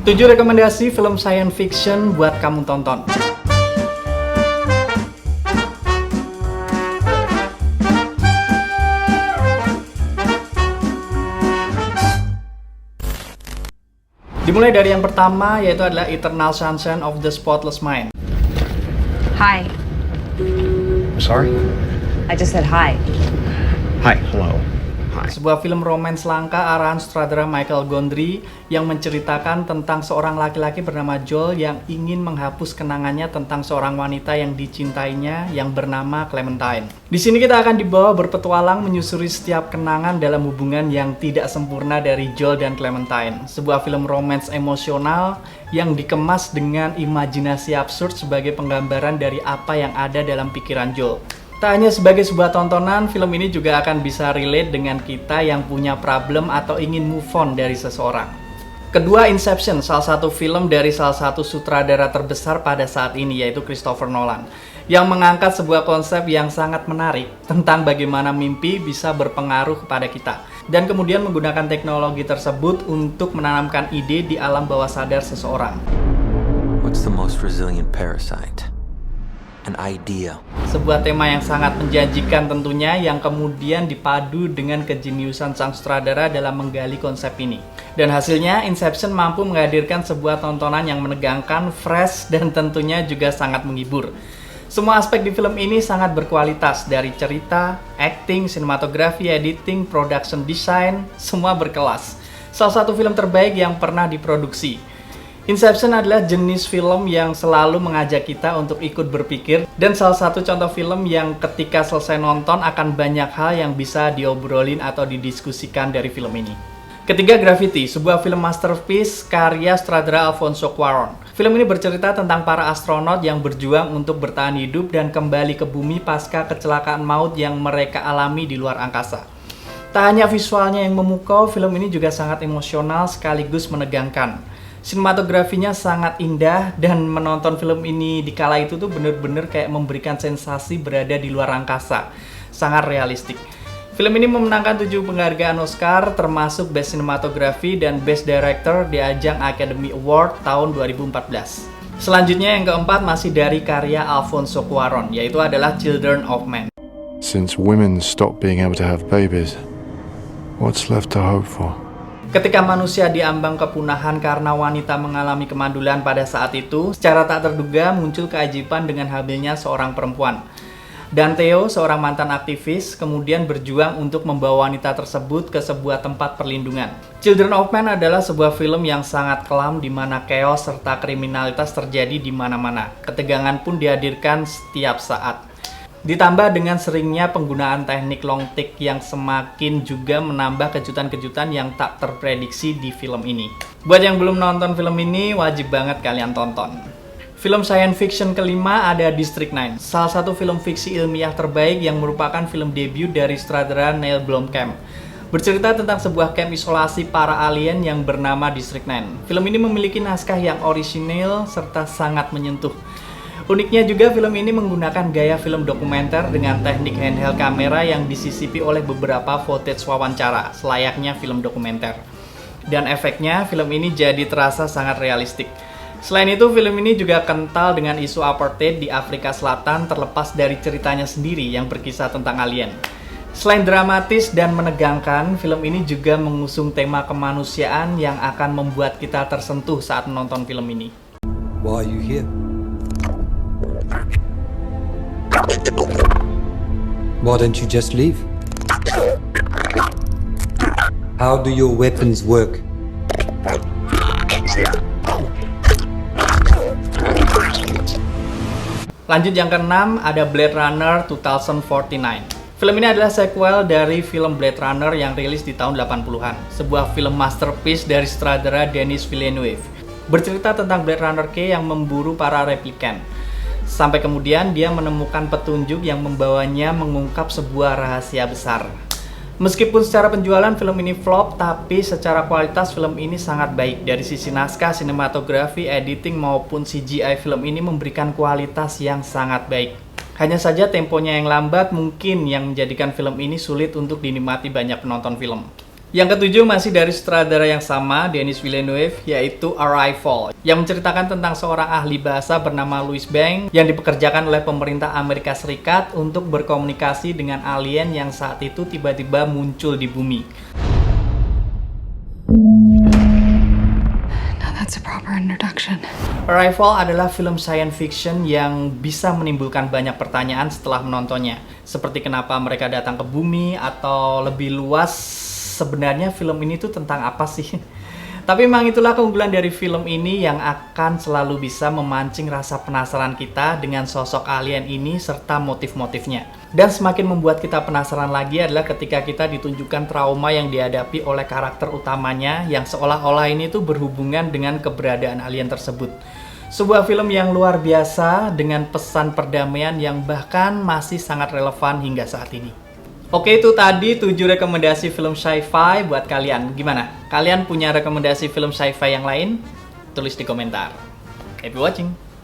7 rekomendasi film science fiction buat kamu tonton. Dimulai dari yang pertama, yaitu adalah Eternal Sunshine of the Spotless Mind. Hi. Sorry? I just said hi. Hi, hello. Hi. Sebuah film romance langka arahan sutradara Michael Gondry yang menceritakan tentang seorang laki-laki bernama Joel yang ingin menghapus kenangannya tentang seorang wanita yang dicintainya yang bernama Clementine. Di sini kita akan dibawa berpetualang menyusuri setiap kenangan dalam hubungan yang tidak sempurna dari Joel dan Clementine. Sebuah film romance emosional yang dikemas dengan imajinasi absurd sebagai penggambaran dari apa yang ada dalam pikiran Joel. Tak hanya sebagai sebuah tontonan, film ini juga akan bisa relate dengan kita yang punya problem atau ingin move on dari seseorang. Kedua, Inception, salah satu film dari salah satu sutradara terbesar pada saat ini, yaitu Christopher Nolan, yang mengangkat sebuah konsep yang sangat menarik tentang bagaimana mimpi bisa berpengaruh kepada kita, dan kemudian menggunakan teknologi tersebut untuk menanamkan ide di alam bawah sadar seseorang. What's the most resilient parasite? An idea. Sebuah tema yang sangat menjanjikan tentunya, yang kemudian dipadu dengan kejeniusan sang sutradara dalam menggali konsep ini. Dan hasilnya, Inception mampu menghadirkan sebuah tontonan yang menegangkan, fresh, dan tentunya juga sangat menghibur. Semua aspek di film ini sangat berkualitas, dari cerita, acting, sinematografi, editing, production design, semua berkelas. Salah satu film terbaik yang pernah diproduksi. Inception adalah jenis film yang selalu mengajak kita untuk ikut berpikir, dan salah satu contoh film yang ketika selesai nonton akan banyak hal yang bisa diobrolin atau didiskusikan dari film ini. Ketiga, Gravity, sebuah film masterpiece karya sutradara Alfonso Cuarón. Film ini bercerita tentang para astronot yang berjuang untuk bertahan hidup dan kembali ke bumi pasca kecelakaan maut yang mereka alami di luar angkasa. Tak hanya visualnya yang memukau, film ini juga sangat emosional sekaligus menegangkan. Sinematografinya sangat indah, dan menonton film ini di kala itu tuh bener-bener kayak memberikan sensasi berada di luar angkasa. Sangat realistik. Film ini memenangkan 7 penghargaan Oscar, termasuk Best Cinematography dan Best Director di ajang Academy Award tahun 2014. Selanjutnya yang keempat masih dari karya Alfonso Cuarón, yaitu adalah Children of Men. Since women stop being able to have babies, what's left to hope for? Ketika manusia diambang kepunahan karena wanita mengalami kemandulan pada saat itu, secara tak terduga muncul keajaiban dengan hamilnya seorang perempuan. Dan Theo, seorang mantan aktivis, kemudian berjuang untuk membawa wanita tersebut ke sebuah tempat perlindungan. Children of Men adalah sebuah film yang sangat kelam di mana chaos serta kriminalitas terjadi di mana-mana. Ketegangan pun dihadirkan setiap saat. Ditambah dengan seringnya penggunaan teknik long take yang semakin juga menambah kejutan-kejutan yang tak terprediksi di film ini. Buat yang belum nonton film ini, wajib banget kalian tonton. Film science fiction kelima ada District 9, salah satu film fiksi ilmiah terbaik yang merupakan film debut dari sutradara Neil Blomkamp. Bercerita tentang sebuah camp isolasi para alien yang bernama District 9. Film ini memiliki naskah yang orisinil serta sangat menyentuh. Uniknya juga film ini menggunakan gaya film dokumenter dengan teknik handheld kamera yang disisipi oleh beberapa footage wawancara, selayaknya film dokumenter. Dan efeknya, film ini jadi terasa sangat realistik. Selain itu, film ini juga kental dengan isu apartheid di Afrika Selatan terlepas dari ceritanya sendiri yang berkisah tentang alien. Selain dramatis dan menegangkan, film ini juga mengusung tema kemanusiaan yang akan membuat kita tersentuh saat menonton film ini. Why are you here? Why don't you just leave? How do your weapons work? Lanjut yang keenam, ada Blade Runner 2049. Film ini adalah sequel dari film Blade Runner yang rilis di tahun 80-an. Sebuah film masterpiece dari sutradara Denis Villeneuve. Bercerita tentang Blade Runner K yang memburu para replikan. Sampai kemudian dia menemukan petunjuk yang membawanya mengungkap sebuah rahasia besar. Meskipun secara penjualan film ini flop, tapi secara kualitas film ini sangat baik. Dari sisi naskah, sinematografi, editing maupun CGI, film ini memberikan kualitas yang sangat baik. Hanya saja temponya yang lambat mungkin yang menjadikan film ini sulit untuk dinikmati banyak penonton film. Yang ketujuh masih dari sutradara yang sama, Denis Villeneuve, yaitu Arrival, yang menceritakan tentang seorang ahli bahasa bernama Louis Banks yang dipekerjakan oleh pemerintah Amerika Serikat untuk berkomunikasi dengan alien yang saat itu tiba-tiba muncul di bumi. That's a proper introduction. Arrival adalah film science fiction yang bisa menimbulkan banyak pertanyaan setelah menontonnya. Seperti kenapa mereka datang ke bumi, atau lebih luas, sebenarnya film ini tuh tentang apa sih? Tapi memang itulah keunggulan dari film ini yang akan selalu bisa memancing rasa penasaran kita dengan sosok alien ini serta motif-motifnya. Dan semakin membuat kita penasaran lagi adalah ketika kita ditunjukkan trauma yang dihadapi oleh karakter utamanya yang seolah-olah ini tuh berhubungan dengan keberadaan alien tersebut. Sebuah film yang luar biasa dengan pesan perdamaian yang bahkan masih sangat relevan hingga saat ini. Oke, itu tadi 7 rekomendasi film sci-fi buat kalian. Gimana? Kalian punya rekomendasi film sci-fi yang lain? Tulis di komentar. Happy watching!